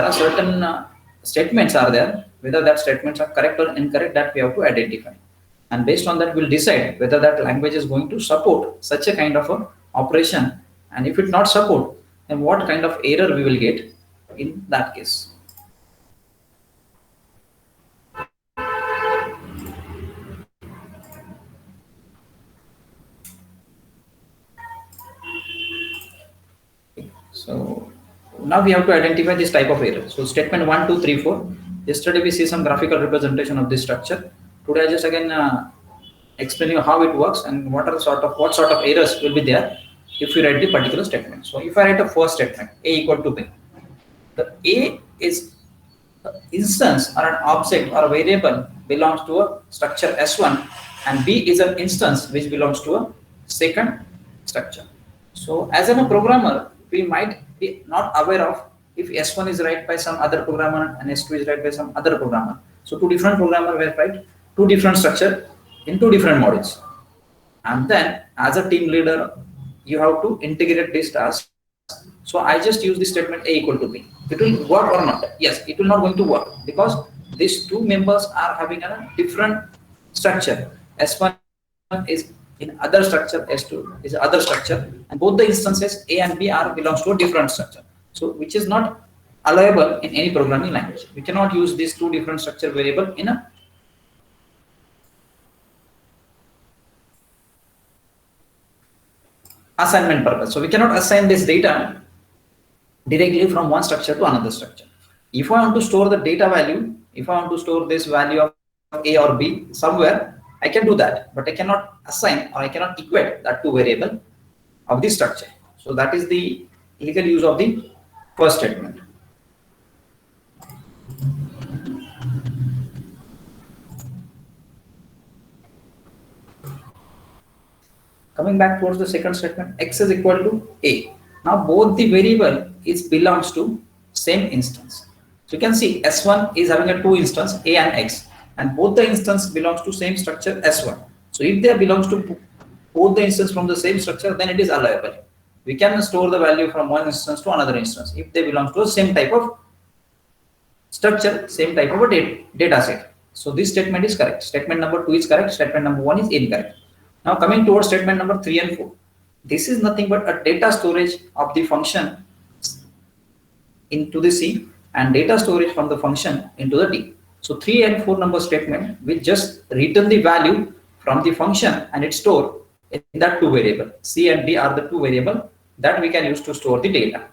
are certain statements are there, whether that statements are correct or incorrect, that we have to identify. And based on that, we'll decide whether that language is going to support such a kind of a operation. And if it not support, then what kind of error we will get in that case. So now we have to identify this type of error. So statement 1, 2, 3, 4. Yesterday we see some graphical representation of this structure. Today I just again explain you how it works and what sort of errors will be there if you write the particular statement. So if I write a first statement, A equal to B, the A is instance or an object or a variable belongs to a structure S1, and B is an instance which belongs to a second structure. So as a programmer, we might be not aware of if S1 is written by some other programmer and S2 is written by some other programmer. So two different programmers will write two different structure in two different modules. And then as a team leader, you have to integrate this task. So I just use the statement A equal to B. It will work or not? Yes, it will not going to work because these two members are having a different structure. S1 is in other structure, S2 is other structure, and both the instances A and B are belongs to a different structure. So which is not allowable in any programming language. We cannot use these two different structure variable in a assignment purpose. So we cannot assign this data directly from one structure to another structure. If I want to store the data value, if I want to store this value of A or B somewhere, I can do that, but I cannot assign or I cannot equate that to variable of the structure. So that is the legal use of the first statement. Coming back towards the second statement, X is equal to A. Now both the variable is belongs to same instance. So you can see S1 is having a two instance A and X, and both the instance belongs to same structure S1. So if they belongs to both the instance from the same structure, then it is allowable. We can store the value from one instance to another instance if they belong to the same type of structure, same type of a data set. So this statement is correct. Statement number 2 is correct. Statement number 1 is incorrect. Now coming towards statement number 3 and 4. This is nothing but a data storage of the function into the C and data storage from the function into the D. So 3 and 4 number statement will just return the value from the function and it's stored in that two variable. C and D are the two variable that we can use to store the data.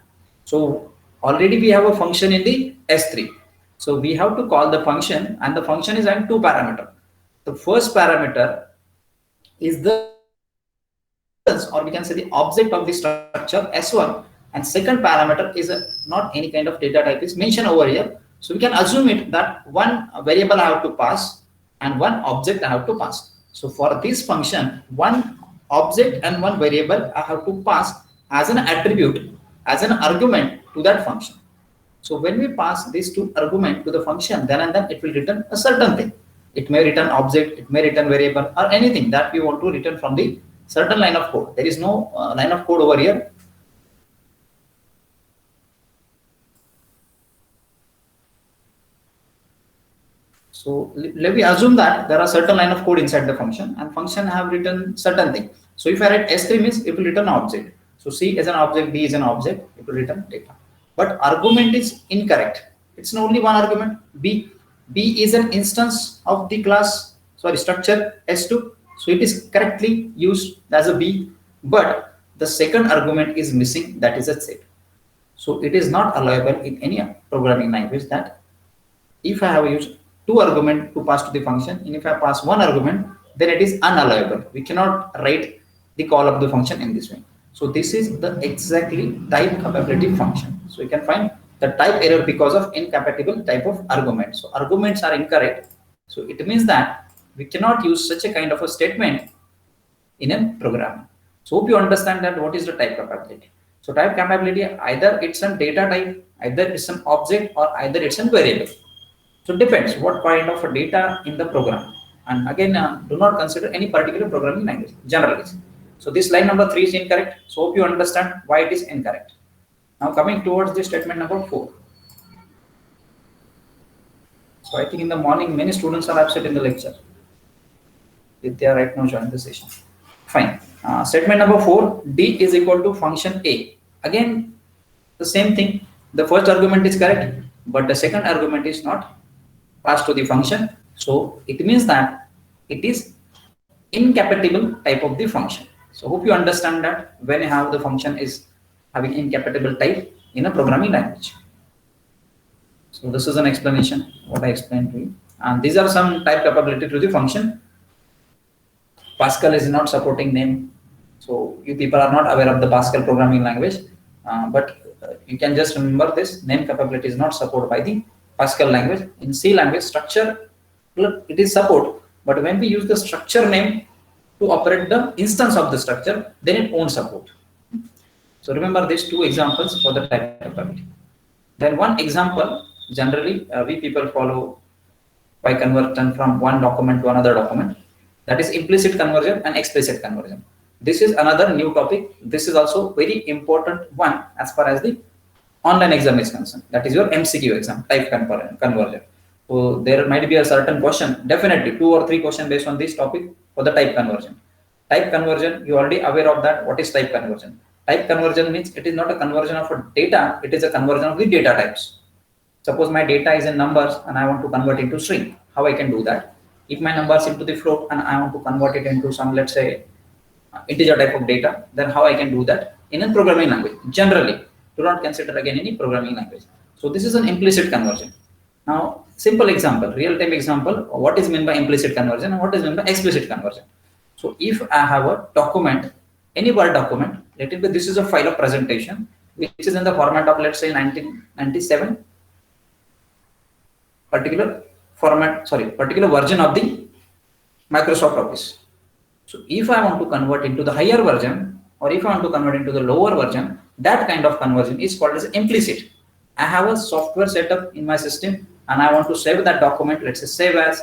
So already we have a function in the S3. So we have to call the function, and the function is having two parameters. The first parameter is the, or we can say the object of the structure S1, and second parameter is not any kind of data type is mentioned over here. So we can assume it that one variable I have to pass and one object I have to pass. So for this function, one object and one variable I have to pass as an attribute, as an argument to that function. So when we pass these two arguments to the function, then and then it will return a certain thing. It may return object, it may return variable, or anything that we want to return from the certain line of code. There is no line of code over here. So let me assume that there are certain line of code inside the function, and function have written certain thing. So if I write S3 means it will return object. So C is an object, D is an object, it will return data. But argument is incorrect. It's only one argument. B is an instance of the class, structure S2. So it is correctly used as a B, but the second argument is missing, that is a set. So it is not allowable in any programming language that if I have used two arguments to pass to the function, and if I pass one argument, then it is unallowable. We cannot write the call of the function in this way. So this is the exactly type capability function. So you can find the type error because of incompatible type of argument. So arguments are incorrect. So it means that we cannot use such a kind of a statement in a program. So hope you understand that what is the type capability. So type capability, either it's a data type, either it's an object, or either it's a variable. So it depends what kind of a data in the program. And again, do not consider any particular programming language, generally. So this line number 3 is incorrect. So hope you understand why it is incorrect. Now coming towards the statement number 4. So I think in the morning, many students are absent in the lecture. If they are right now joining the session. Fine. Statement number 4, D is equal to function A. Again, the same thing. The first argument is correct, but the second argument is not passed to the function. So it means that it is incompatible type of the function. So hope you understand that when you have the function is having incompatible type in a programming language. So this is an explanation what I explained to you, and these are some type capability to the function. Pascal is not supporting name, so you people are not aware of the Pascal programming language, but you can just remember this: name capability is not supported by the Pascal language. In C language, structure it is support, but when we use the structure name to operate the instance of the structure, then it won't support. So remember these two examples for the type capability. Then one example, generally we people follow by conversion from one document to another document. That is implicit conversion and explicit conversion. This is another new topic. This is also very important one as far as the online exam is concerned. That is your MCQ exam, type conversion. So there might be a certain question, definitely 2 or 3 questions based on this topic for the type conversion. Type conversion, you are already aware of that. What is type conversion? Type conversion means it is not a conversion of a data, it is a conversion of the data types. Suppose my data is in numbers and I want to convert into string. How I can do that? If my number is into the float and I want to convert it into some, let's say, integer type of data, then how I can do that in a programming language? Generally, do not consider again any programming language. So this is an implicit conversion. Now, simple example, real-time example, what is meant by implicit conversion and what is meant by explicit conversion. So if I have a document, any Word document, let it be this is a file of presentation, which is in the format of, let's say, 1997, particular version of the Microsoft Office. So if I want to convert into the higher version, or if I want to convert into the lower version, that kind of conversion is called as implicit. I have a software setup in my system and I want to save that document, let's say save as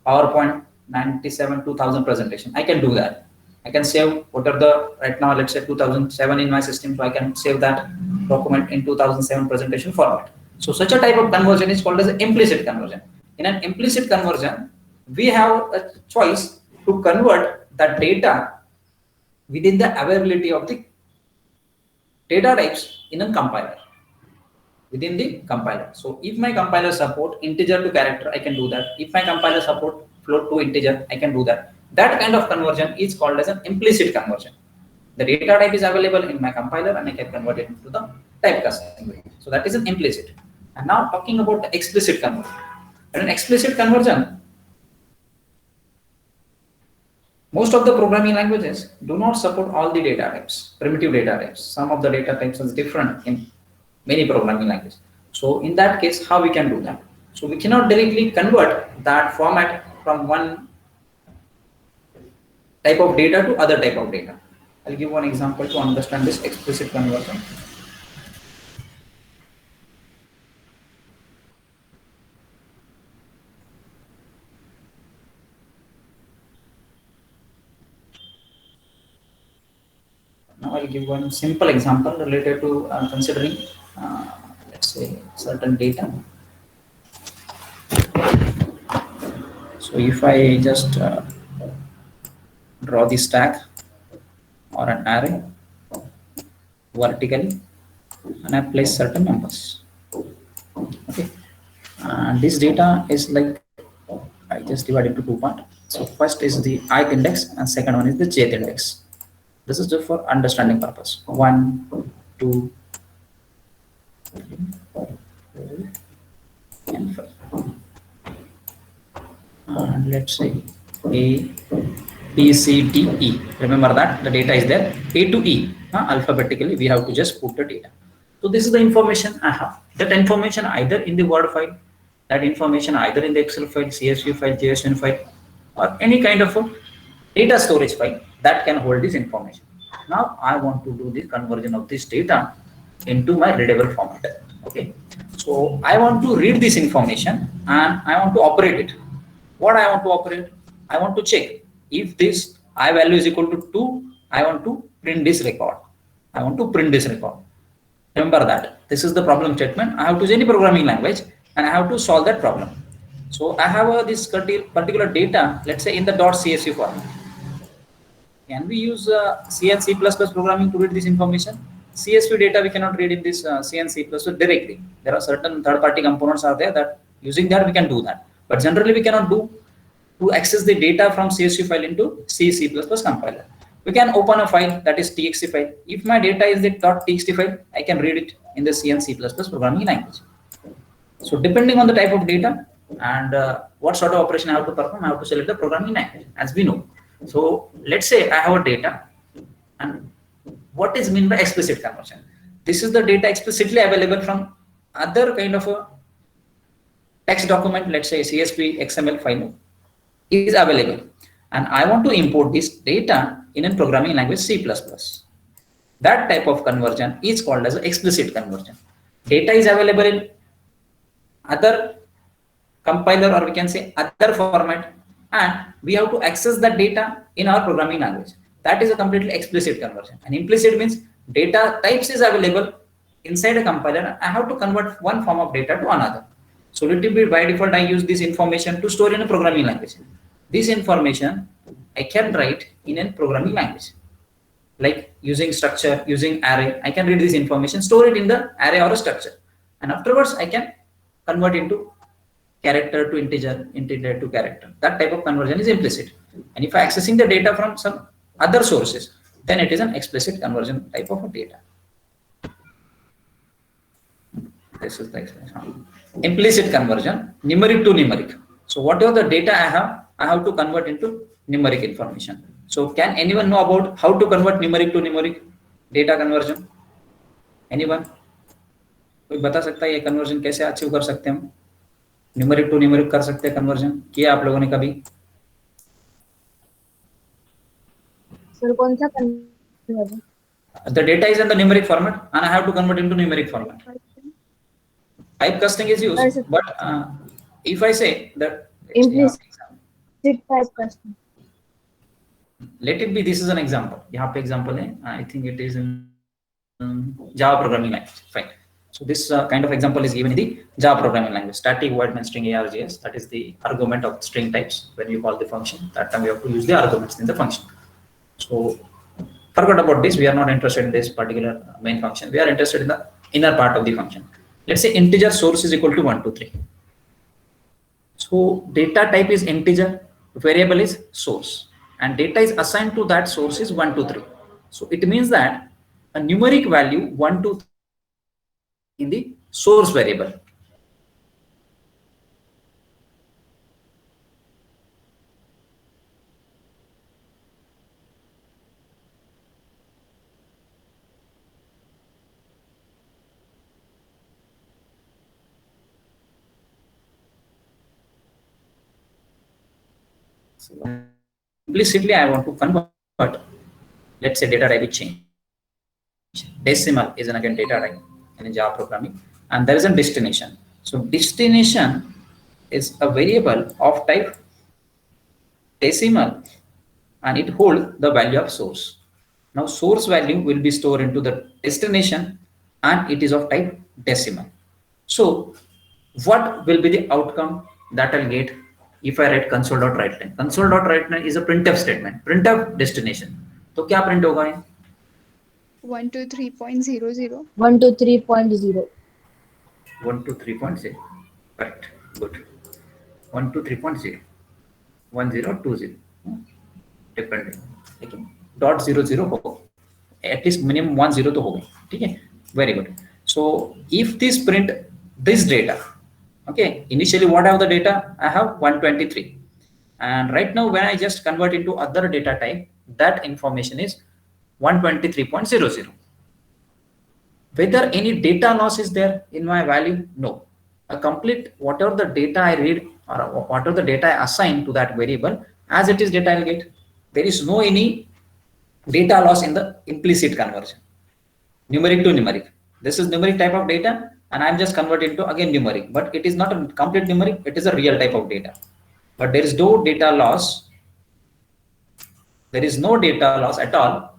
PowerPoint 97 2000 presentation. I can do that. I can save whatever the right now, let's say 2007 in my system, so I can save that document in 2007 presentation format. So such a type of conversion is called as an implicit conversion. In an implicit conversion, we have a choice to convert that data within the availability of the data types in a compiler, within the compiler. So if my compiler support integer to character, I can do that. If my compiler support float to integer, I can do that. That kind of conversion is called as an implicit conversion. The data type is available in my compiler and I can convert it into the typecasting. So that is an implicit. And now talking about the explicit conversion. And an explicit conversion, most of the programming languages do not support all the data types, primitive data types. Some of the data types is different in many programming languages. So in that case, how we can do that? So we cannot directly convert that format from one type of data to other type of data. I'll give one example to understand this explicit conversion. Now I'll give one simple example related to considering, let's say, certain data. So if I just draw the stack or an array vertically and I place certain numbers. Okay, and this data is like, I just divide into 2 parts. So first is the ith index and second one is the jth index. This is just for understanding purpose. 1, 2, 3, 4, and 5. And let's say A, B, C, D, E. Remember that the data is there A to E. Alphabetically, we have to just put the data. So this is the information I have. That information either in the Word file, that information either in the Excel file, CSV file, JSON file, or any kind of a data storage file that can hold this information. Now I want to do the conversion of this data into my readable format. Okay, so I want to read this information and I want to operate it. What I want to operate? I want to check if this I value is equal to 2. I want to print this record. Remember that this is the problem statement. I have to use any programming language and I have to solve that problem. So I have this particular data, let's say in the .csv format. Can we use C and C++ programming to read this information? CSV data we cannot read in this C and C++ directly. There are certain third-party components are there that using that we can do that. But generally we cannot do to access the data from CSV file into C++ compiler. We can open a file that is txt file. If my data is the .txt file, I can read it in the C and C++ programming language. So depending on the type of data and what sort of operation I have to perform, I have to select the programming language, as we know. So let's say I have a data, and what is meant by explicit conversion? This is the data explicitly available from other kind of a text document, let's say CSV, XML file is available, and I want to import this data in a programming language C++. That type of conversion is called as explicit conversion. Data is available in other compiler, or we can say other format, and we have to access that data in our programming language. That is a completely explicit conversion. And implicit means data types is available inside a compiler. I have to convert one form of data to another. So little bit by default, I use this information to store in a programming language. This information I can write in a programming language, like using structure, using array. I can read this information, store it in the array or a structure, and afterwards I can convert into character to integer, integer to character. That type of conversion is implicit. And if I accessing the data from some other sources, then it is an explicit conversion type of data. This is the explanation. Implicit conversion, numeric to numeric. So whatever the data I have to convert into numeric information. So can anyone know about how to convert numeric to numeric data conversion? Anyone? कोई बता सकता है ये conversion कैसे achieve कर सकते हैं हम? न्यूमेरिक टू न्यूमेरिक कर सकते हैं कन्वर्जन, किया आप लोगों ने कभी? सर कौन सा conversion? The data is in the numeric format and I have to convert into numeric format. Type casting is used, but if I say that implicit type casting, let it be this is an example. यहाँ पे example है. I think it is in Java programming language. Fine. So this kind of example is given in the Java programming language. Static void main string args, that is the argument of string types. When you call the function, that time we have to use the arguments in the function. So forget about this. We are not interested in this particular main function. We are interested in the inner part of the function. Let's say integer source is equal to 1, 2, 3. So data type is integer, variable is source, and data is assigned to that source is 1, 2, 3. So it means that a numeric value 1, 2, 3 in the source variable. So implicitly I want to convert, let's say data type is change. Decimal is again data type in Java programming, and there is a destination. So destination is a variable of type decimal, and it holds the value of source. Now source value will be stored into the destination, and it is of type decimal. So what will be the outcome that I'll get if I write console.writeLine? Console.writeLine is a printf statement, printf destination. तो क्या print होगा ये? 123.00. 123.0. 123.0. Correct. Good. 123.0. 1020. Depending. लेकिन .00 होगा. At least minimum 10 तो होगा. ठीक है? Very good. So if this print this data, okay, initially what I have the data? I have 123, and right now when I just convert into other data type, that information is 123.00. Whether any data loss is there in my value? No. A complete whatever the data I read or whatever the data I assign to that variable, as it is data I'll get. There is no any data loss in the implicit conversion. Numeric to numeric. This is numeric type of data, and I'm just converting to again numeric, but it is not a complete numeric, it is a real type of data. But there is no data loss. There is no data loss at all.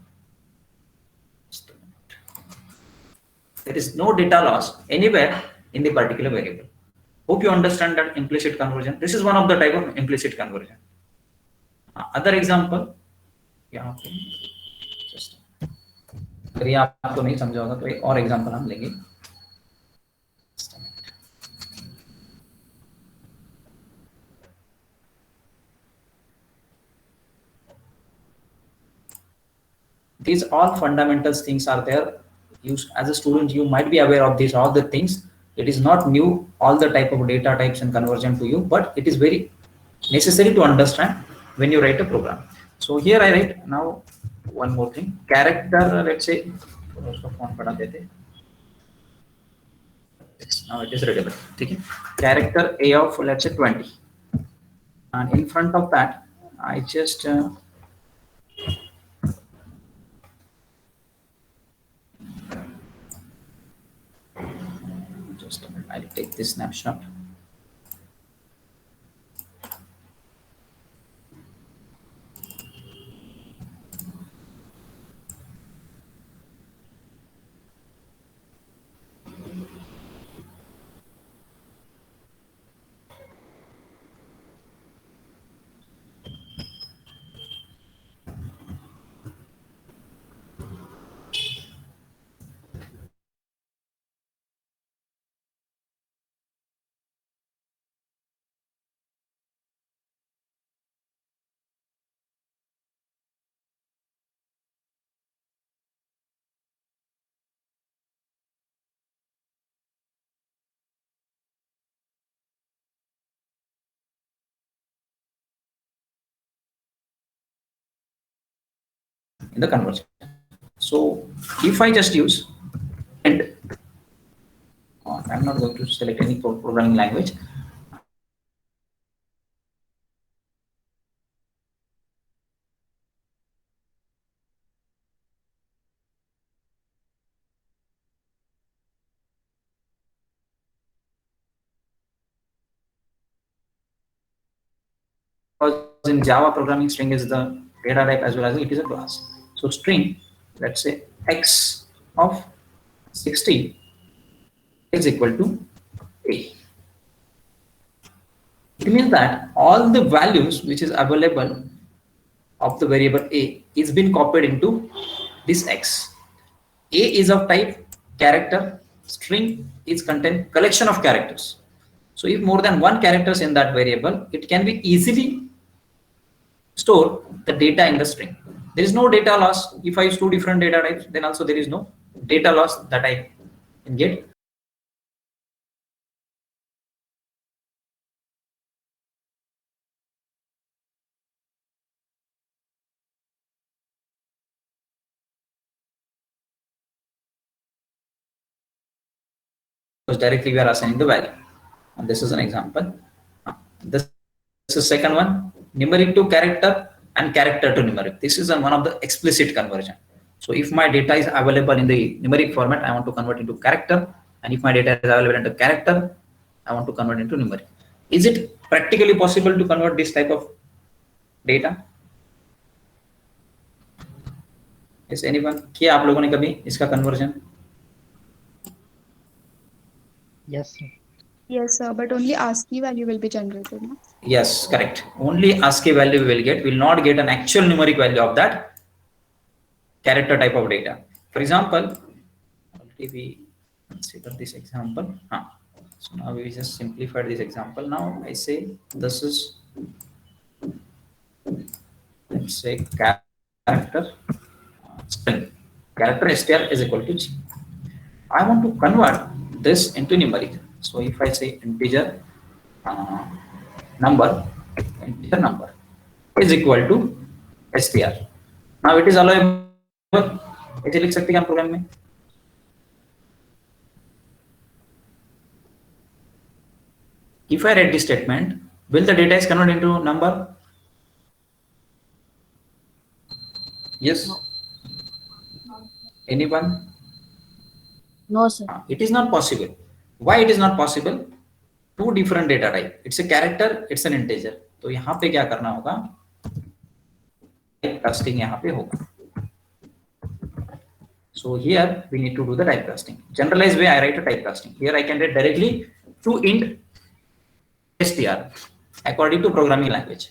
There is no data loss anywhere in the particular variable. Hope you understand that implicit conversion. This is one of the type of implicit conversion. Other example, यहाँ पे just अगर ये आपको नहीं समझा होगा तो एक और एग्जांपल हम लेंगे. These all fundamental things are there. You, as a student, you might be aware of these all the things. It is not new, all the type of data types and conversion to you, but it is very necessary to understand when you write a program. So here I write now one more thing. Character, let's say, now it is readable. Okay. Character A of, let's say, 20. And in front of that, I just I'll take this snapshot. In the conversion. So if I just use and I'm not going to select any programming language. Because in Java, programming string is the data type as well as it is a class. So string, let's say x of 60 is equal to a. It means that all the values which is available of the variable a is been copied into this x. A is of type character, string is contain collection of characters. So if more than one characters in that variable, it can be easily store the data in the string. There is no data loss. If I use two different data types, then also there is no data loss that I can get. Because directly we are assigning the value. And this is an example. This is second one, numeric to character and character to numeric. This is one of the explicit conversion. So if my data is available in the numeric format, I want to convert into character. And if my data is available into character, I want to convert into numeric. Is it practically possible to convert this type of data? Is anyone किया आप लोगों ने कभी इसका conversion? Yes, sir. Yes, sir, but only ASCII value will be generated. No? Yes, correct. Only ASCII value we will get. We will not get an actual numeric value of that character type of data. For example, we consider this example. So now we just simplify this example. Now I say this is, let's say, character string. Character str is equal to G. I want to convert this into numeric. So if I say integer number is equal to str. Now it is allowable. ऐसे लिख सकते हैं हम programme में. If I write this statement, will the data is converted into number? Yes. No. Anyone? No, sir. It is not possible. Why it is not possible? Two different data type. It's a character, it's an integer. तो यहाँ पे क्या करना होगा? Typecasting यहाँ पे होगा. So here we need to do the typecasting. Generalized way I write a typecasting. Here I can write directly to int str according to programming language.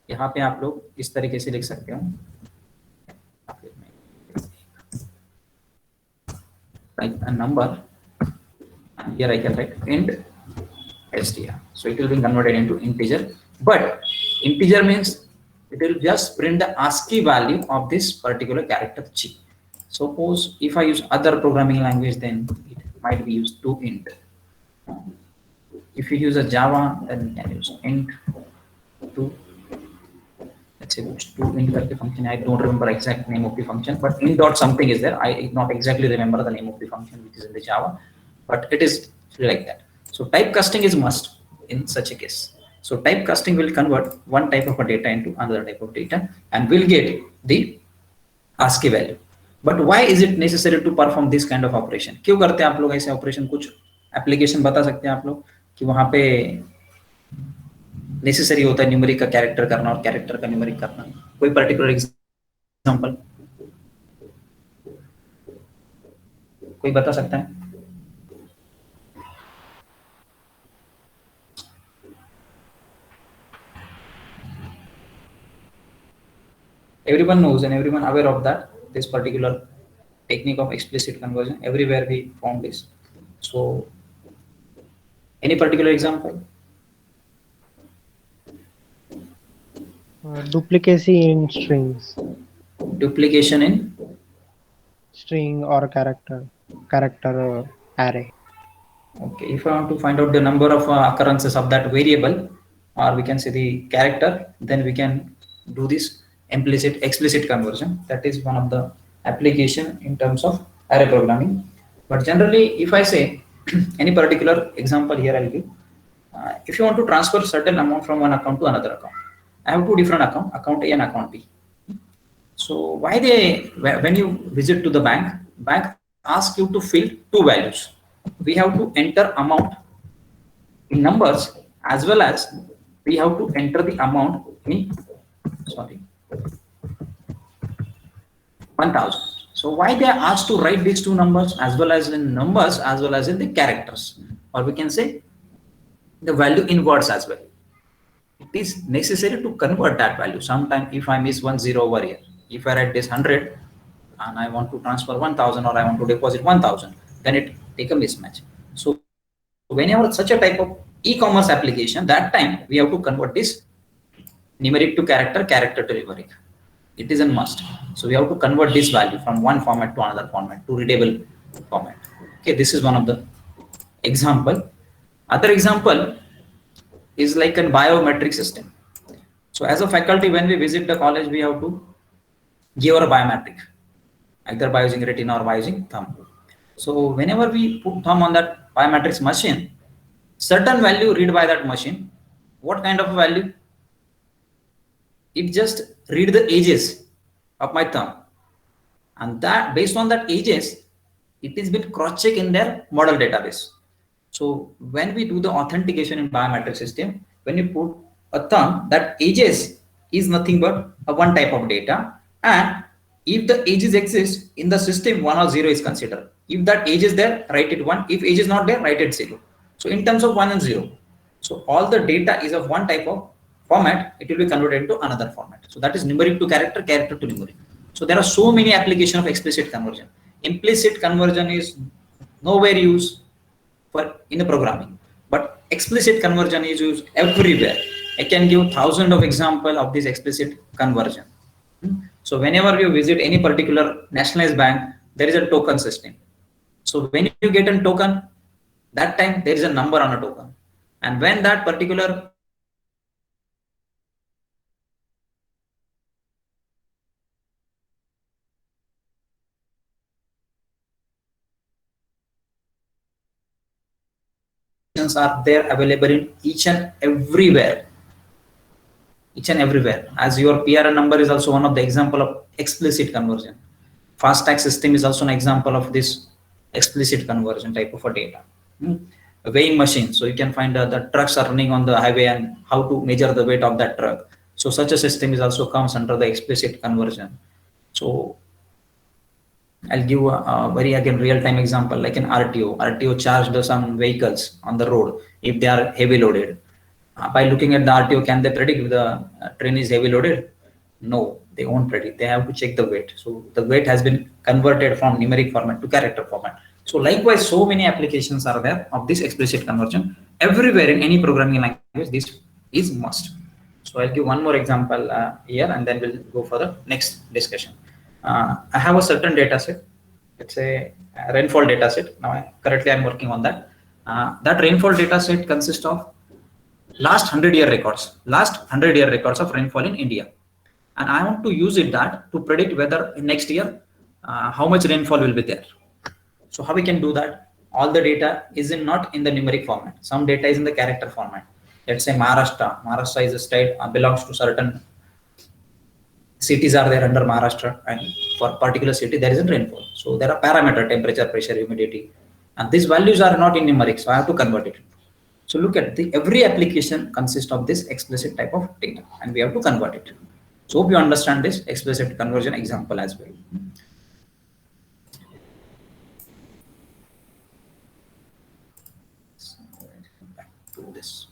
यहाँ पे आप लोग इस तरीके से लिख सकते हो, like a number, and here I can write int str. So it will be converted into integer, but integer means it will just print the ASCII value of this particular character G. Suppose if I use other programming language, then it might be used to int. If you use a Java, then you can use int to, let's say to int करके function. I don't remember exact name of the function, but int dot something is there. I not exactly remember the name of the function which is in the Java, but it is like that. So typecasting is must in such a case. So typecasting will convert one type of a data into another type of data and will get the ASCII value. But why is it necessary to perform this kind of operation? क्यों करते हैं आप लोग ऐसे operation? कुछ application बता सकते हैं आप लोग कि वहां पे नेसेसरी होता है न्यूमेरिक का कैरेक्टर करना और कैरेक्टर का न्यूमेरिक करना? कोई पर्टिकुलर एग्जांपल कोई बता सकता है? Everyone knows and everyone aware of that this particular technique of explicit conversion. Everywhere we found this. So any particular example? Duplicacy in strings. Duplication in String or character array. Okay, if I want to find out the number of occurrences of that variable, or we can say the character, then we can do this explicit conversion. That is one of the application in terms of array programming. But generally, if I say any particular example here, I'll give. If you want to transfer certain amount from one account to another account, I have two different accounts, account A and account B. So when you visit to the bank asks you to fill two values. We have to enter amount in numbers as well as we have to enter the amount in 1000. So why they are asked to write these two numbers as well as in numbers as well as in the characters, or we can say the value in words as well. It is necessary to convert that value. Sometime if I miss 1 0 over here, if I write this 100 and I want to transfer 1000 or I want to deposit 1000, then it take a mismatch. So whenever such a type of e-commerce application, that time we have to convert this numeric to character, character to numeric. It is a must. So we have to convert this value from one format to another format, to readable format. Okay, this is one of the example. Other example is like a biometric system. So as a faculty, when we visit the college, we have to give our biometric, either by using retina or by using thumb. So whenever we put thumb on that biometrics machine, certain value read by that machine. What kind of value? It just read the ages of my thumb, and that based on that ages, it is been cross-check in their model database. So when we do the authentication in biometric system, when you put a thumb, that ages is nothing but a one type of data, and if the ages exist in the system, 1 or 0 is considered. If that age is there, write it 1. If age is not there, write it 0. So in terms of 1 and 0, so all the data is of one type of format, it will be converted into another format. So that is numeric to character, character to numeric. So there are so many applications of explicit conversion. Implicit conversion is nowhere used for in the programming, but explicit conversion is used everywhere. I can give thousands of examples of this explicit conversion. So whenever you visit any particular nationalized bank, there is a token system. So when you get a token, that time there is a number on a token, and when that particular are there available in each and everywhere. As your PRN number is also one of the example of explicit conversion. FASTag system is also an example of this explicit conversion type of a data. A weighing machine, so you can find the trucks are running on the highway and how to measure the weight of that truck. So such a system is also comes under the explicit conversion. So I'll give a very again real-time example like an RTO. RTO charged some vehicles on the road if they are heavy loaded. By looking at the RTO, can they predict if the train is heavy loaded? No, they won't predict. They have to check the weight. So the weight has been converted from numeric format to character format. So likewise, so many applications are there of this explicit conversion. Everywhere in any programming language, this is must. So I'll give one more example here, and then we'll go for the next discussion. I have a certain data set. It's a rainfall data set. Now, currently I'm working on that. That rainfall data set consists of last 100-year records of rainfall in India. And I want to use that to predict whether next year, how much rainfall will be there. So how we can do that? All the data is not in the numeric format. Some data is in the character format. Let's say Maharashtra is a state, belongs to certain cities are there under Maharashtra, and for particular city there is a rainfall. So there are parameter, temperature, pressure, humidity, and these values are not in numeric, so I have to convert it. So look at every application consists of this explicit type of data, and we have to convert it. So hope you understand this explicit conversion example as well. So back to this.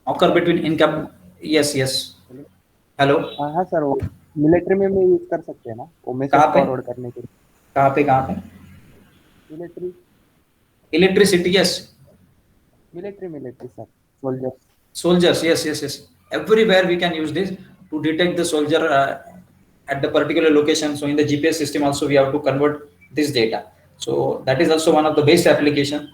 Occur between income. Yes. Hello हाँ sir, वो military में use कर सकते हैं ना, वो message forward करने के लिए। कहाँ पे military, electricity, yes, military sir, soldiers, yes. Everywhere we can use this to detect the soldier at the particular location. So in the GPS system also we have to convert this data. So that is also one of the best application.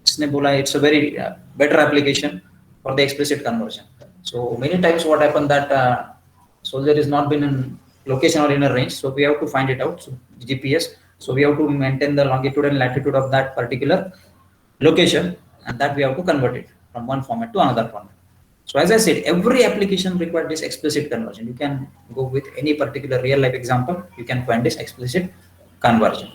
इसने बोला it's a very better application for the explicit conversion. So many times what happened that soldier is not been in location or in a range, so we have to find it out. So GPS, so we have to maintain the longitude and latitude of that particular location, and that we have to convert it from one format to another format. So as I said, every application requires this explicit conversion. You can go with any particular real life example, you can find this explicit conversion.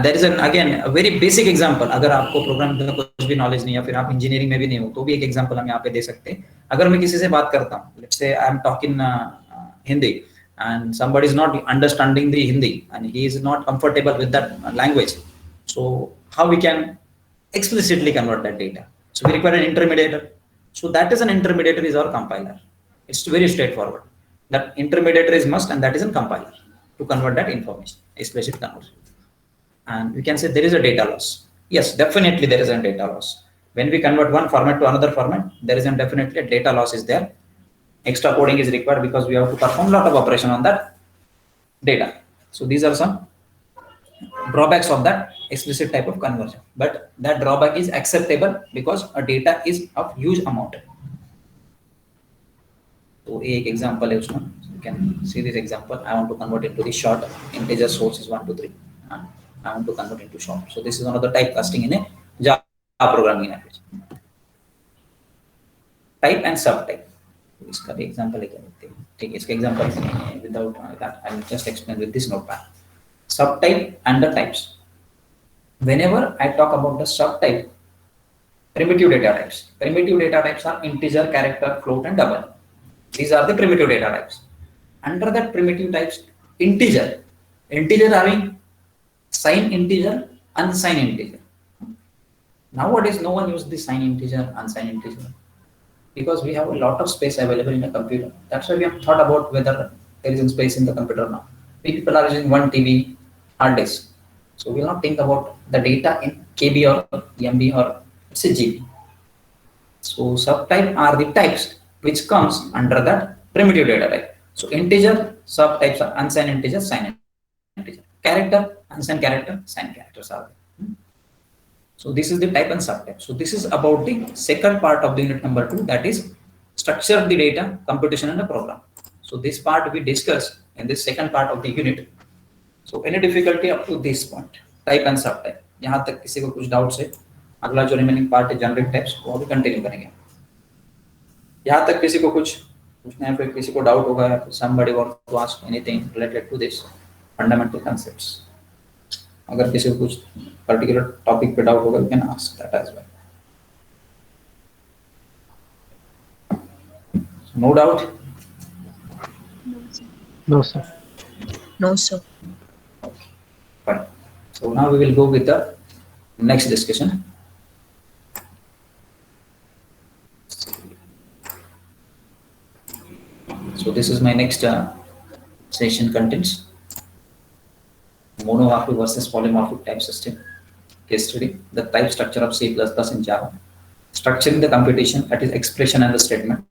There is again a very basic example. अगर आपको programme का कुछ भी knowledge नहीं है, फिर आप engineering में भी नहीं हो, तो भी एक एग्जांपल हम यहाँ पे दे सकते हैं. अगर मैं किसी से बात करता हूँ, let's say I am talking Hindi and somebody is not understanding the Hindi and he is not comfortable with that language, so how we can explicitly convert that data? So we require an intermediator. So that is an intermediator is our compiler. It's very straightforward. That intermediator is must, and that is a compiler to convert that information, explicit conversion. And we can say there is a data loss. Yes, definitely there is a data loss. When we convert one format to another format, there is definitely a data loss is there. Extra coding is required because we have to perform a lot of operation on that data. So these are some drawbacks of that explicit type of conversion. But that drawback is acceptable because a data is of huge amount. So एक example है उसमें. You can see this example. I want to convert into the short integer source is 1, 2, 3. I want to convert into short. So this is one of the typecasting in a Java programming language. Type and subtype. इसका भी example है क्या देखते हैं. ठीक है, इसका example without that I will just explain with this notepad. Subtype and the types. Whenever I talk about the subtype, primitive data types. Primitive data types are integer, character, float, and double. These are the primitive data types. Under that primitive types, integer having sign integer, unsigned integer. Nowadays, no one uses the sign integer, unsigned integer because we have a lot of space available in a computer. That's why we have thought about whether there is space in the computer now. People are using 1 TB hard disk. So we will not think about the data in KB or MB or it's a GB. So subtype are the types which comes under that primitive data type. So integer subtypes are unsigned integer, signed integer. Character, unsigned character, signed characters are there. So this is the type and subtype. So this is about the second part of the unit number 2, that is structure the data, computation and the program. So this part we discuss in this second part of the unit. So any difficulty up to this point, type and subtype. यहाँ तक किसी को कुछ doubts है, अगला जो remaining part है generic types वो भी कंटिन्यू करेंगे. यहाँ तक किसी को कुछ पूछना है, फिर किसी को डाउट होगा, somebody wants to ask anything related to this fundamental concepts. अगर किसी को कुछ पर्टिकुलर टॉपिक पे डाउट होगा, you can ask that as well. No doubt? No, sir. No, sir. Okay, fine. So now we will go with the next discussion. So this is my next session contents. Monomorphic versus polymorphic type system. Case study, the type structure of C++ in Java. Structuring the computation, that is expression and the statement.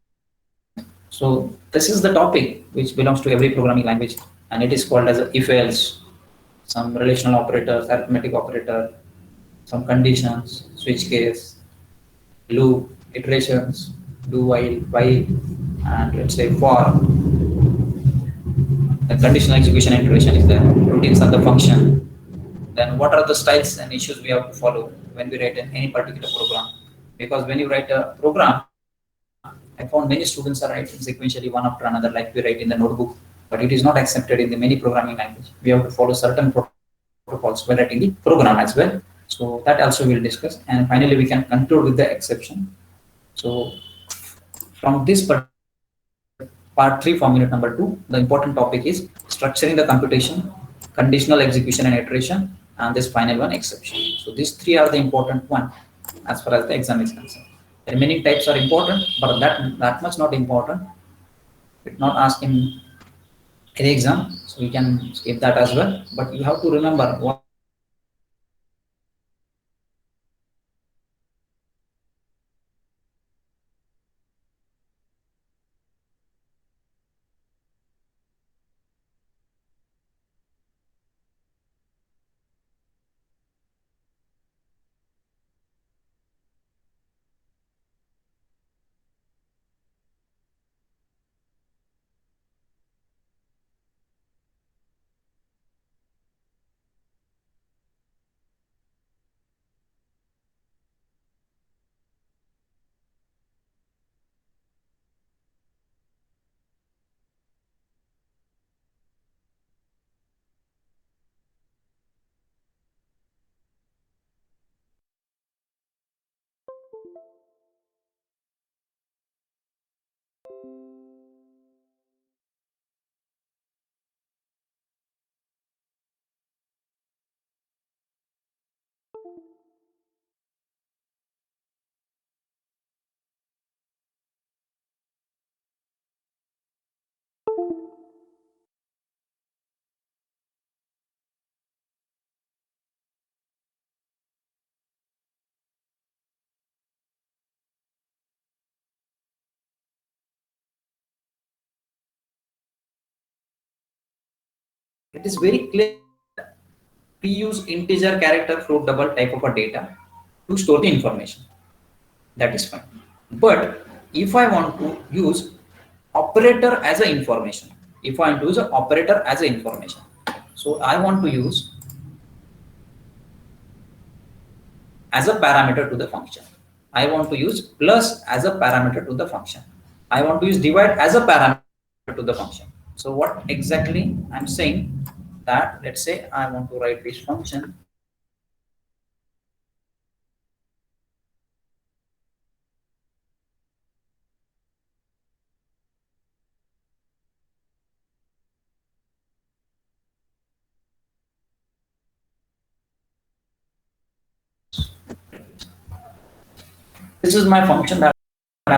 So this is the topic which belongs to every programming language, and it is called as a if-else, some relational operators, arithmetic operator, some conditions, switch case, loop, iterations, do while, and let's say for. The conditional execution and iteration is there. Routines are the function. Then what are the styles and issues we have to follow when we write in any particular program? Because when you write a program, I found many students are writing sequentially one after another, like we write in the notebook, but it is not accepted in the many programming language. We have to follow certain protocols when writing the program as well. So that also we'll discuss. And finally, we can conclude with the exception. So from this part 3 for minute number 2, the important topic is structuring the computation, conditional execution and iteration, and this final one, exception. So these 3 are the important one as far as the exam is concerned. The remaining types are important, but that much not important. It's not asked in any exam, so we can skip that as well. But you have to remember what it is very clear. We use integer, character, float, double type of a data to store the information. That is fine. But if I want to use operator as an information, so I want to use as a parameter to the function. I want to use plus as a parameter to the function. I want to use divide as a parameter to the function. So what exactly I'm saying that, let's say I want to write this function. This is my function that I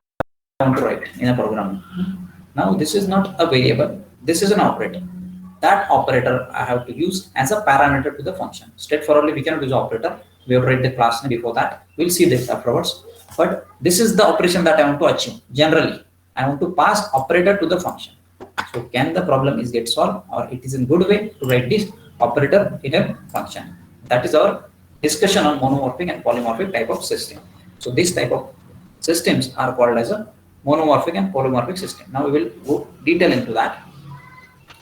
want to write in a program. Now this is not a variable, this is an operator. That operator I have to use as a parameter to the function. Straightforwardly, we cannot use operator. We have read the class name before that. We'll see this afterwards. But this is the operation that I want to achieve. Generally, I want to pass operator to the function. So can the problem is get solved, or it is in good way to write this operator in a function? That is our discussion on monomorphic and polymorphic type of system. So this type of systems are called as a monomorphic and polymorphic system. Now we will go detail into that.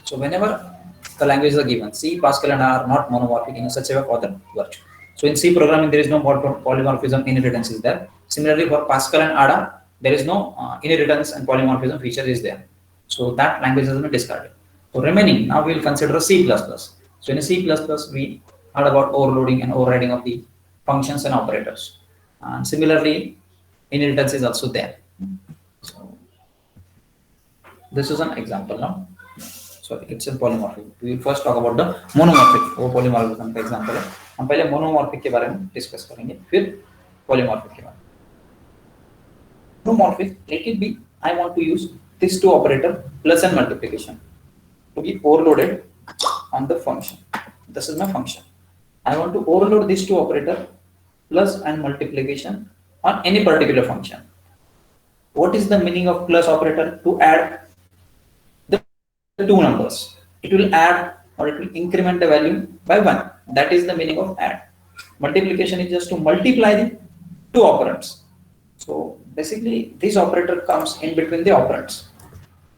So whenever the languages are given, C, Pascal and R are not monomorphic in such a way for the virtue. So in C programming, there is no polymorphism, inheritance is there. Similarly, for Pascal and ADA, there is no inheritance and polymorphism feature is there. So that language has been discarded. So remaining, now we will consider C++. So in C++, we heard about overloading and overriding of the functions and operators. And similarly, inheritance is also there. So this is an example now. So it's in polymorphic. We will first talk about the monomorphic. वो polymorphism का example है. हम पहले monomorphic के बारे में discuss करेंगे, फिर polymorphic के बारे में. Monomorphic, let it be. I want to use these two operator plus and multiplication to be overloaded on the function. This is my function. I want to overload these two operator plus and multiplication on any particular function. What is the meaning of plus operator? To add the two numbers. It will add or it will increment the value by 1. That is the meaning of add. Multiplication is just to multiply the two operands. So basically this operator comes in between the operands.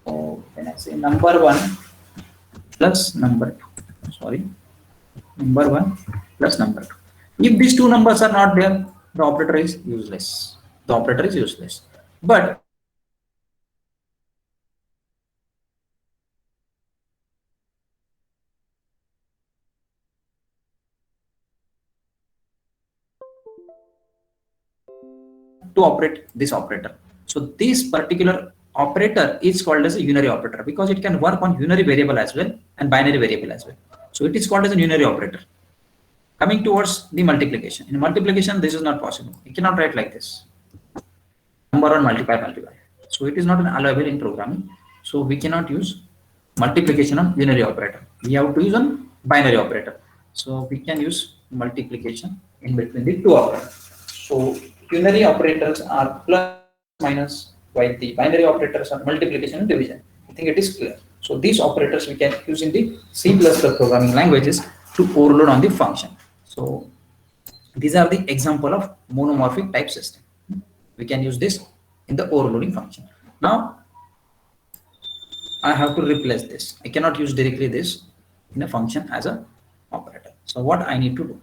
So when I say number 1 plus number 2, sorry, number 1 plus number 2. If these two numbers are not there, the operator is useless. The operator is useless. But to operate this operator. So this particular operator is called as a unary operator because it can work on unary variable as well and binary variable as well. So it is called as a unary operator. Coming towards the multiplication. In multiplication, this is not possible. You cannot write like this. Number one multiply. So it is not allowable in programming. So we cannot use multiplication on unary operator. We have to use on binary operator. So we can use multiplication in between the two operators. So unary operators are plus minus, while the binary operators are multiplication and division. I think it is clear. So these operators we can use in the C++ programming languages to overload on the function. So these are the example of monomorphic type system. We can use this in the overloading function. Now I have to replace this. I cannot use directly this in a function as a operator. So what I need to do?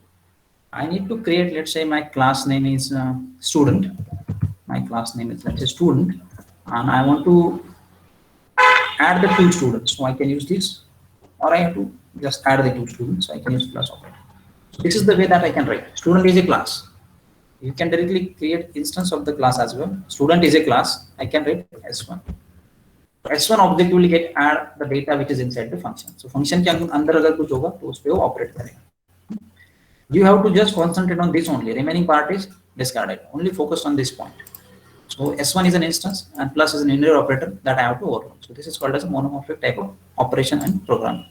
I need to create, let's say my class name is student. My class name is, let's say, student, and I want to add the two students. So I can use this, or I have to just add the two students. So I can use plus operator. So this is the way that I can write. Student is a class. You can directly create instance of the class as well. Student is a class. I can write S1. S1 object will get add the data which is inside the function. So function के अंदर अगर कुछ होगा तो उस पे वो operate करेगा. You have to just concentrate on this only. Remaining part is discarded. Only focus on this point. So S1 is an instance and plus is an unary operator that I have to overload. So this is called as a monomorphic type of operation and program.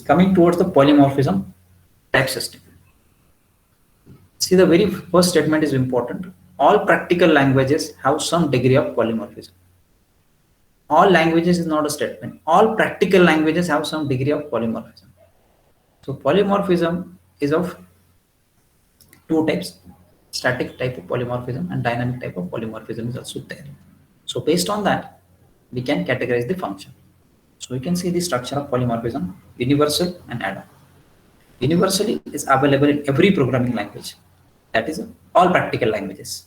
Coming towards the polymorphism type system. See, the very first statement is important. All practical languages have some degree of polymorphism. All languages is not a statement. All practical languages have some degree of polymorphism. So polymorphism is of two types. Static type of polymorphism and dynamic type of polymorphism is also there. So based on that, we can categorize the function. So we can see the structure of polymorphism, universal and add-on. Universally is available in every programming language. That is all practical languages.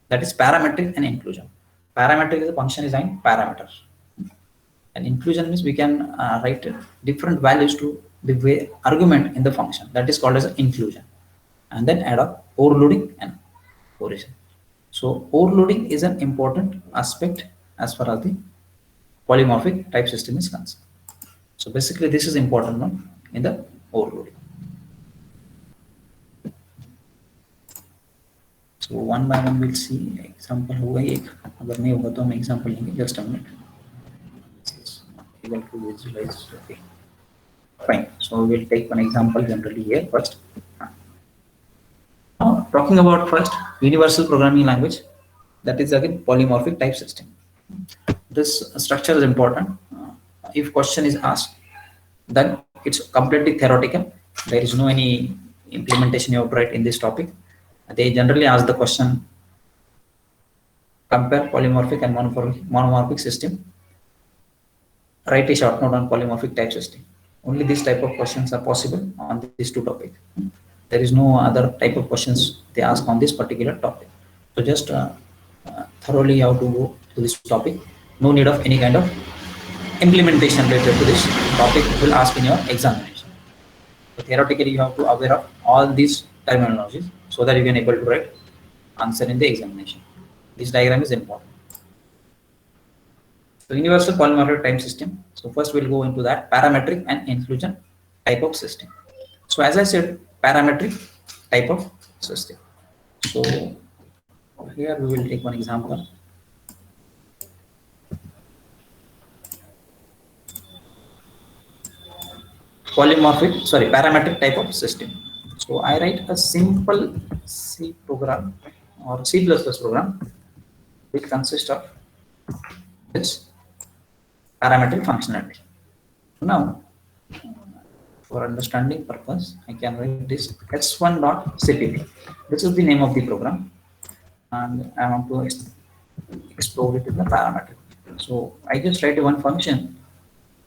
That is parametric and inclusion. Parametric is a function assigned parameter. And inclusion means we can write different values to the way argument in the function. That is called as inclusion. And then add up overloading and origin. So overloading is an important aspect as far as the polymorphic type system is concerned. So basically this is important one in the overloading. So one by one we'll see example होगा एक, अगर नहीं होगा तो हम example लेंगे. Just a minute. Able to visualize. Okay. Fine. So we'll take one example generally here first. Now talking about first universal programming language, that is again polymorphic type system. This structure is important. If question is asked, then it's completely theoretical. There is no any implementation you have to write in this topic. They generally ask the question, compare polymorphic and monomorphic system. Write a short note on polymorphic type system. Only this type of questions are possible on these two topics. There is no other type of questions they ask on this particular topic. So just thoroughly you have to go to this topic. No need of any kind of implementation related to this topic will ask in your examination. So theoretically you have to aware of all these terminologies so that you can able to write answer in the examination. This diagram is important. So universal polymorphic type system. So first we'll go into that parametric and inclusion type of system. So as I said, parametric type of system. So here we will take one example. parametric type of system. So I write a simple C program or C++ program which consists of this parametric functionality. So now, for understanding purpose, I can write this s1.cpp. This is the name of the program, and I want to explode it in the parametric. So I just write one function.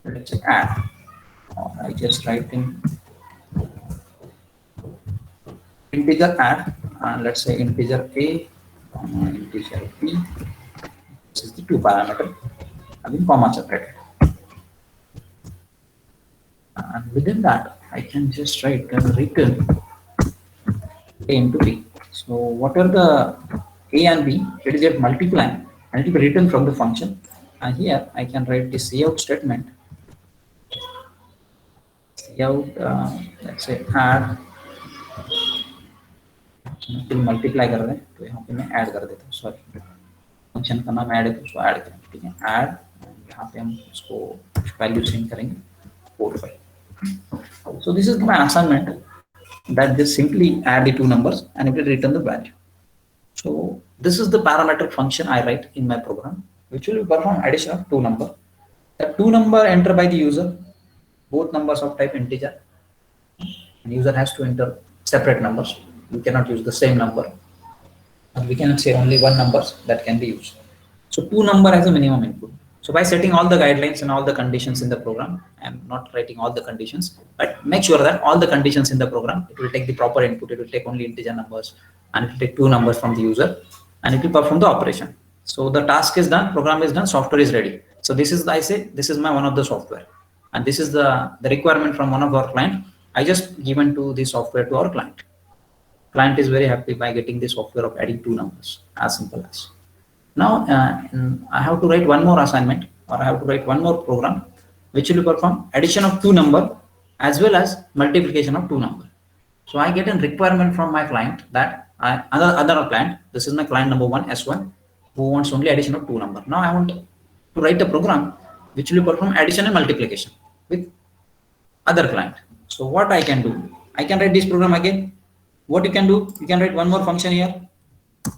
Let's say add. Or I just write in integer add, and let's say integer a, integer b. This is the two parameter having comma separated. And within that, I can just write return a into b. So whatever the a and b, it is get multiplying and it will be written from the function. And here I can write the cout statement. Cout, let's say add. तो multiply कर रहे हैं तो यहाँ पे मैं add कर देता हूँ, सॉरी फंक्शन का नाम ऐड है तो उसको ऐड करें, ठीक है, ऐड, यहाँ पे हम उसको वैल्यू चेंज करेंगे 45. So this is my assignment, that just simply add the two numbers and it will return the value. So this is the parametric function I write in my program, which will perform addition of two number. The two number entered by the user, both numbers of type integer. The user has to enter separate numbers. You cannot use the same number. And we cannot say only one numbers that can be used. So two number as a minimum input. So by setting all the guidelines and all the conditions in the program, I'm not writing all the conditions, but make sure that all the conditions in the program, it will take the proper input, it will take only integer numbers, and it will take two numbers from the user, and it will perform the operation. So the task is done, program is done, software is ready. So this is, I say, this is my one of the software. And this is the requirement from one of our client. I just given to the software to our client. Client is very happy by getting the software of adding two numbers, as simple as. Now I have to write one more assignment, or I have to write one more program, which will perform addition of two number as well as multiplication of two number. So I get a requirement from my client that another client, this is my client number one, S1, who wants only addition of two number. Now I want to write a program which will perform addition and multiplication with other client. So what I can do, I can write this program again. What you can do, you can write one more function here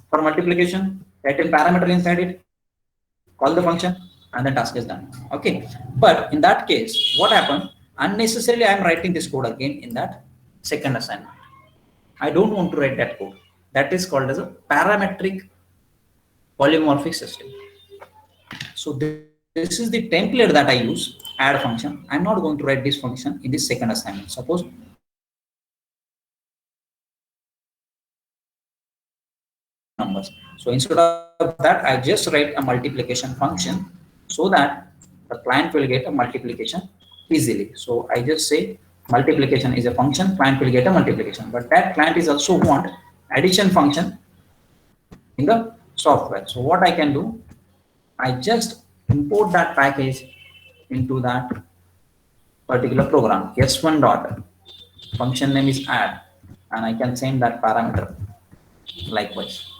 for multiplication, write a parameter inside it, call the function, and the task is done. Okay, but in that case, what happened? Unnecessarily, I am writing this code again in that second assignment. I don't want to write that code. That is called as a parametric polymorphic system. So this is the template that I use, add function. I'm not going to write this function in this second assignment. Suppose numbers. So instead of that, I just write a multiplication function so that the client will get a multiplication easily. So I just say multiplication is a function, client will get a multiplication, but that client is also want addition function in the software. So what I can do, I just import that package into that particular program. S1 dot function name is add, and I can send that parameter likewise.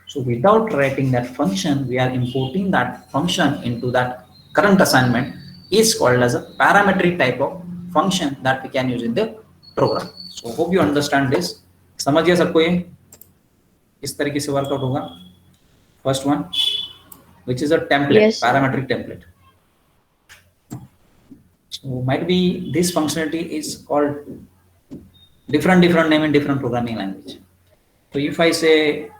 So without writing that function, we are importing that function into that current assignment is called as a parametric type of function that we can use in the program. So hope you understand this. समझ गया सबको ये इस तरीके से workout होगा. First one, which is a template, yes, parametric template. So might be this functionality is called different name in different programming language. So if I say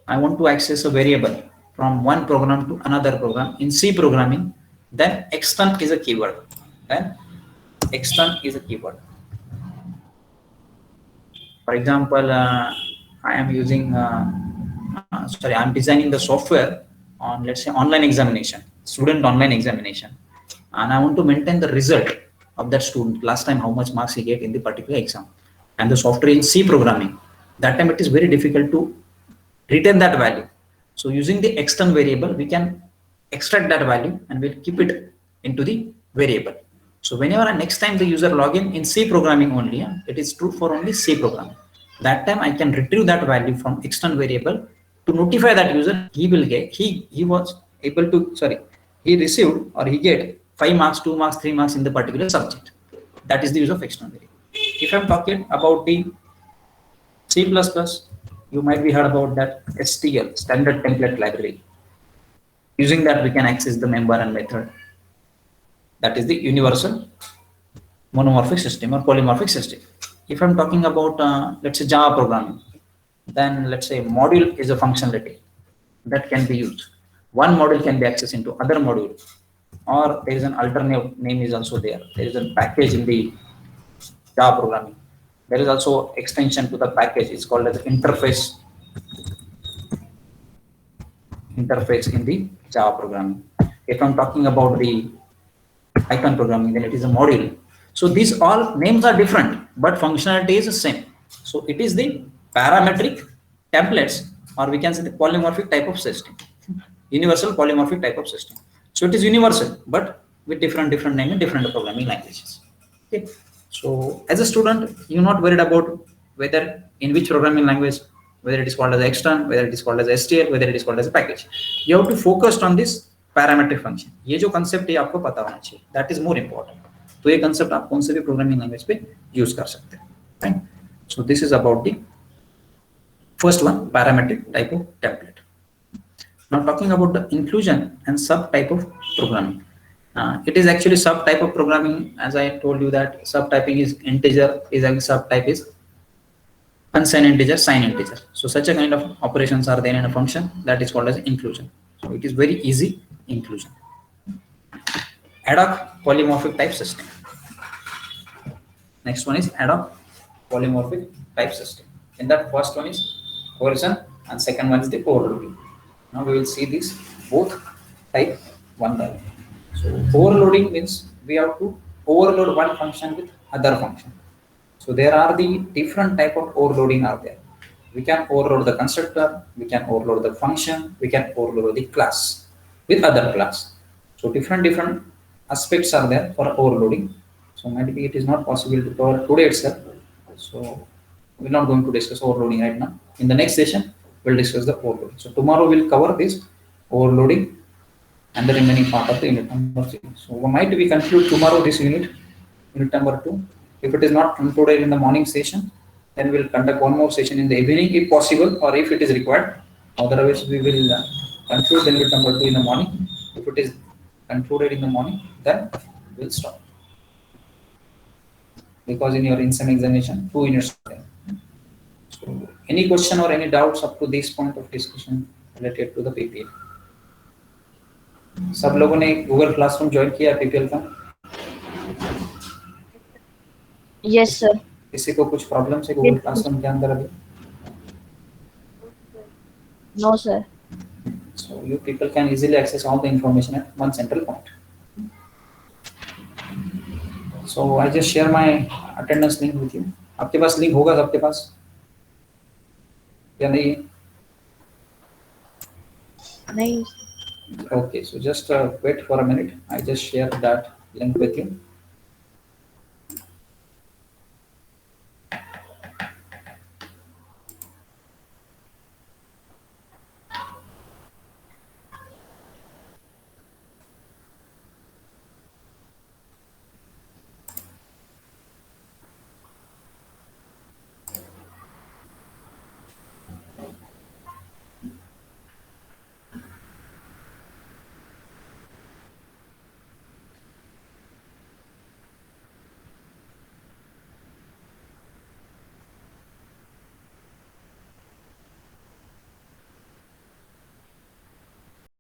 I want to access a variable from one program to another program in C programming, then extern is a keyword. Then extern is a keyword. For example, I am using, I'm designing the software on, let's say, online examination, student online examination, and I want to maintain the result of that student, last time how much marks he get in the particular exam, and the software in C programming. That time it is very difficult to retain that value. So using the extern variable, we can extract that value and we'll keep it into the variable. So whenever next time the user login in C programming only, it is true for only C programming. That time I can retrieve that value from external variable to notify that user he will get, he was able to, he received or he get 5 marks, 2 marks, 3 marks in the particular subject. That is the use of external variable. If I'm talking about the C++, you might be heard about that STL, standard template library. Using that, we can access the member and method. That is the universal monomorphic system or polymorphic system. If I'm talking about, let's say, Java programming, then let's say module is a functionality that can be used. One module can be accessed into other module, or there is an alternate name is also there. There is a package in the Java programming. There is also extension to the package. It's called as interface in the Java programming. If I'm talking about the Python programming, then it is a module. So these all names are different, but functionality is the same. So it is the parametric templates, or we can say the polymorphic type of system, universal polymorphic type of system. So it is universal, but with different name and different programming languages. Okay. So as a student, you're not worried about whether in which programming language, whether it is called as extern, whether it is called as STL, whether it is called as a package. You have to focus on this parametric function. ये जो concept है आपको पता होना चाहिए. That is more important. तो ये concept आप कौन से भी programming language पे use कर सकते हैं. Right? So this is about the first one, parametric type of template. Now talking about the inclusion and subtype of programming. It is actually subtype of programming. As I told you that subtyping is integer, is a subtype is unsigned integer, signed integer. So such a kind of operations are there in a function that is called as inclusion. So it is very easy inclusion. Ad hoc polymorphic type system. Next one is ad hoc polymorphic type system. In that first one is coercion and second one is the overloading. Now we will see these both type one by one. So overloading means we have to overload one function with other function. So there are the different type of overloading out there. We can overload the constructor, we can overload the function, we can overload the class with other class. So different aspects are there for overloading. So maybe it is not possible to cover today itself. So we're not going to discuss overloading right now. In the next session, we'll discuss the overloading. So tomorrow we'll cover this overloading and the remaining part of the unit number 3. So might we conclude tomorrow this unit number 2. If it is not concluded in the morning session, then we'll conduct one more session in the evening if possible, or if it is required. Otherwise, we will conclude the unit number 2 in the morning. If it is concluded in the morning, then we'll stop. Because in your in-sem examination, 2 units are there. So any question or any doubts up to this point of discussion related to the PPL? सब लोगों ने Google classroom join किया PPL का? Yes, sir. किसी को कुछ problem है Google classroom के अंदर अभी? No, sir. So you people can easily access all the information at one central point. So I just share my attendance link with you. आपके पास लिंक होगा सबके पास या नहीं? नहीं. Okay, so just wait for a minute. I just share that link with you.